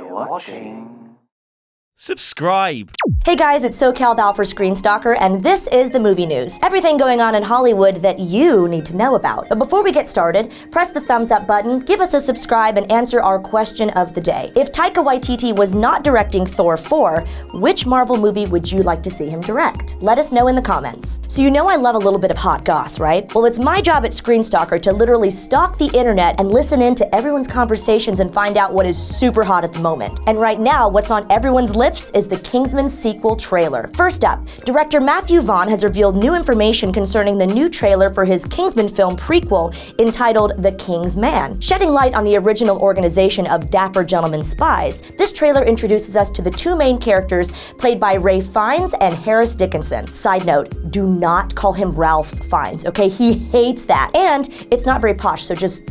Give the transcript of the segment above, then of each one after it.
watching. Subscribe. Hey guys, it's SoCal Val for ScreenStalker, and this is the movie news. Everything going on in Hollywood that you need to know about. But before we get started, press the thumbs up button, give us a subscribe, and answer our question of the day. If Taika Waititi was not directing Thor 4, which Marvel movie would you like to see him direct? Let us know in the comments. So you know I love a little bit of hot goss, right? Well, it's my job at ScreenStalker to literally stalk the internet and listen in to everyone's conversations and find out what is super hot at the moment. And right now, what's on everyone's lips is the Kingsman sequel trailer. First up, director Matthew Vaughn has revealed new information concerning the new trailer for his Kingsman film prequel entitled The King's Man. Shedding light on the original organization of Dapper Gentlemen Spies, this trailer introduces us to the two main characters played by Ralph Fiennes and Harris Dickinson. Side note, do not call him Ralph Fiennes, okay? He hates that. And it's not very posh, so just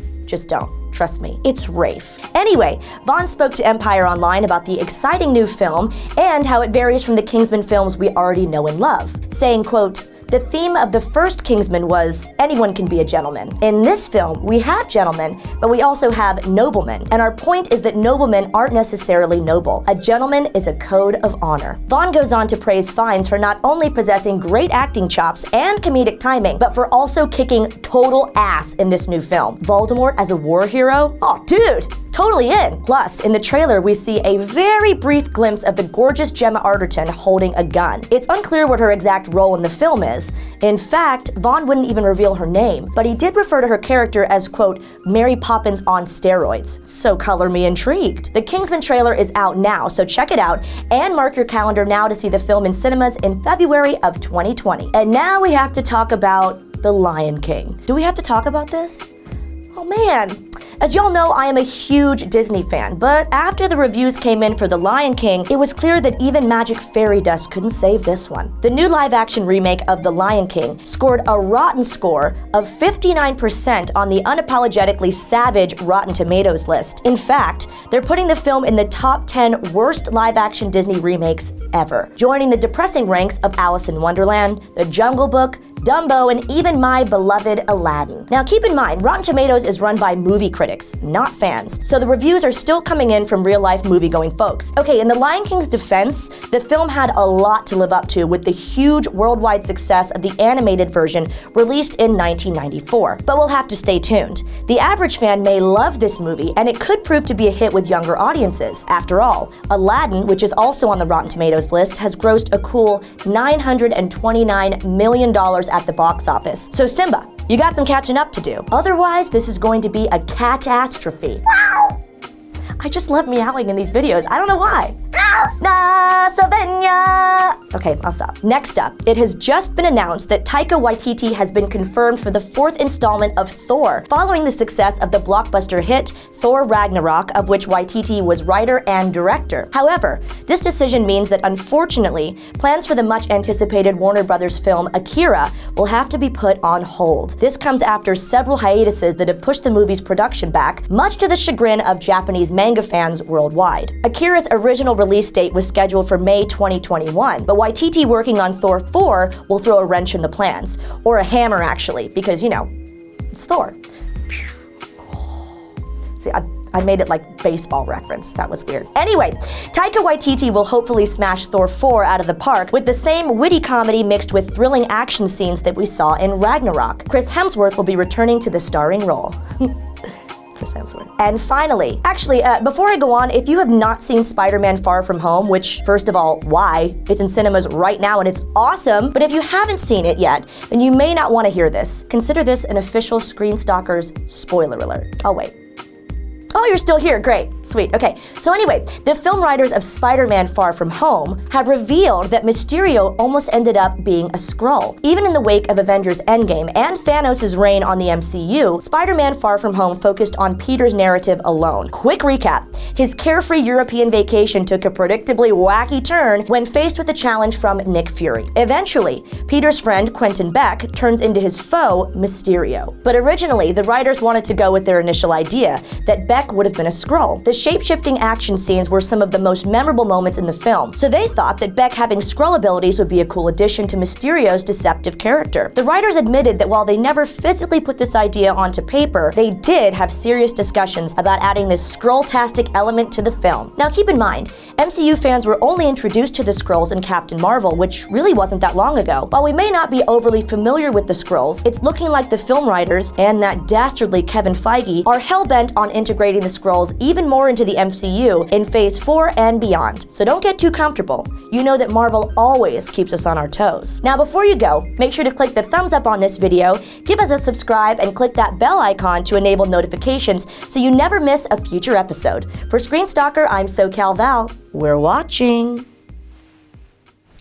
don't. Trust me, it's Rafe. Anyway, Vaughn spoke to Empire Online about the exciting new film and how it varies from the Kingsman films we already know and love, saying, quote, "The theme of the first Kingsman was anyone can be a gentleman. In this film, we have gentlemen, but we also have noblemen. And our point is that noblemen aren't necessarily noble. A gentleman is a code of honor." Vaughn goes on to praise Fiennes for not only possessing great acting chops and comedic timing, but for also kicking total ass in this new film. Voldemort as a war hero? Oh, dude! Totally in. Plus, in the trailer, we see a very brief glimpse of the gorgeous Gemma Arterton holding a gun. It's unclear what her exact role in the film is. In fact, Vaughn wouldn't even reveal her name, but he did refer to her character as, quote, Mary Poppins on steroids. So color me intrigued. The Kingsman trailer is out now, so check it out, and mark your calendar now to see the film in cinemas in February of 2020. And now we have to talk about The Lion King. Do we have to talk about this? Oh man. As y'all know, I am a huge Disney fan, but after the reviews came in for The Lion King, it was clear that even magic fairy dust couldn't save this one. The new live-action remake of The Lion King scored a rotten score of 59% on the unapologetically savage Rotten Tomatoes list. In fact, they're putting the film in the top 10 worst live-action Disney remakes ever, joining the depressing ranks of Alice in Wonderland, The Jungle Book, Dumbo, and even my beloved Aladdin. Now keep in mind, Rotten Tomatoes is run by movie critics, not fans, so the reviews are still coming in from real-life movie-going folks. Okay, in The Lion King's defense, the film had a lot to live up to with the huge worldwide success of the animated version released in 1994. But we'll have to stay tuned. The average fan may love this movie, and it could prove to be a hit with younger audiences. After all, Aladdin, which is also on the Rotten Tomatoes list, has grossed a cool $929 million at the box office. So Simba, you got some catching up to do. Otherwise, this is going to be a catastrophe. Wow! I just love meowing in these videos. I don't know why. Okay, I'll stop. Next up, it has just been announced that Taika Waititi has been confirmed for the 4th installment of Thor, following the success of the blockbuster hit Thor Ragnarok, of which Waititi was writer and director. However, this decision means that unfortunately, plans for the much-anticipated Warner Brothers film Akira will have to be put on hold. This comes after several hiatuses that have pushed the movie's production back, much to the chagrin of Japanese manga fans worldwide. Akira's original release date was scheduled for May 2021, but Waititi working on Thor 4 will throw a wrench in the plans. Or a hammer, actually, because, you know, it's Thor. See, I made it like baseball reference. That was weird. Anyway, Taika Waititi will hopefully smash Thor 4 out of the park with the same witty comedy mixed with thrilling action scenes that we saw in Ragnarok. Chris Hemsworth will be returning to the starring role. Chris Hemsworth. And finally, actually, before I go on, if you have not seen Spider-Man Far From Home, which, first of all, why? It's in cinemas right now and it's awesome, but if you haven't seen it yet, then you may not want to hear this. Consider this an official ScreenStalker's spoiler alert. Oh, wait. Oh, you're still here, great. Sweet, okay. So anyway, the film writers of Spider-Man Far From Home have revealed that Mysterio almost ended up being a Skrull. Even in the wake of Avengers Endgame and Thanos' reign on the MCU, Spider-Man Far From Home focused on Peter's narrative alone. Quick recap. His carefree European vacation took a predictably wacky turn when faced with a challenge from Nick Fury. Eventually, Peter's friend Quentin Beck turns into his foe, Mysterio. But originally, the writers wanted to go with their initial idea, that Beck Beck would have been a Skrull. The shape-shifting action scenes were some of the most memorable moments in the film, so they thought that Beck having Skrull abilities would be a cool addition to Mysterio's deceptive character. The writers admitted that while they never physically put this idea onto paper, they did have serious discussions about adding this Skrull-tastic element to the film. Now keep in mind, MCU fans were only introduced to the Skrulls in Captain Marvel, which really wasn't that long ago. While we may not be overly familiar with the Skrulls, it's looking like the film writers and that dastardly Kevin Feige are hell-bent on integrating the Skrulls even more into the MCU in Phase 4 and beyond. So don't get too comfortable. You know that Marvel always keeps us on our toes. Now before you go, make sure to click the thumbs up on this video, give us a subscribe, and click that bell icon to enable notifications so you never miss a future episode. For ScreenStalker, I'm SoCal Val. We're watching.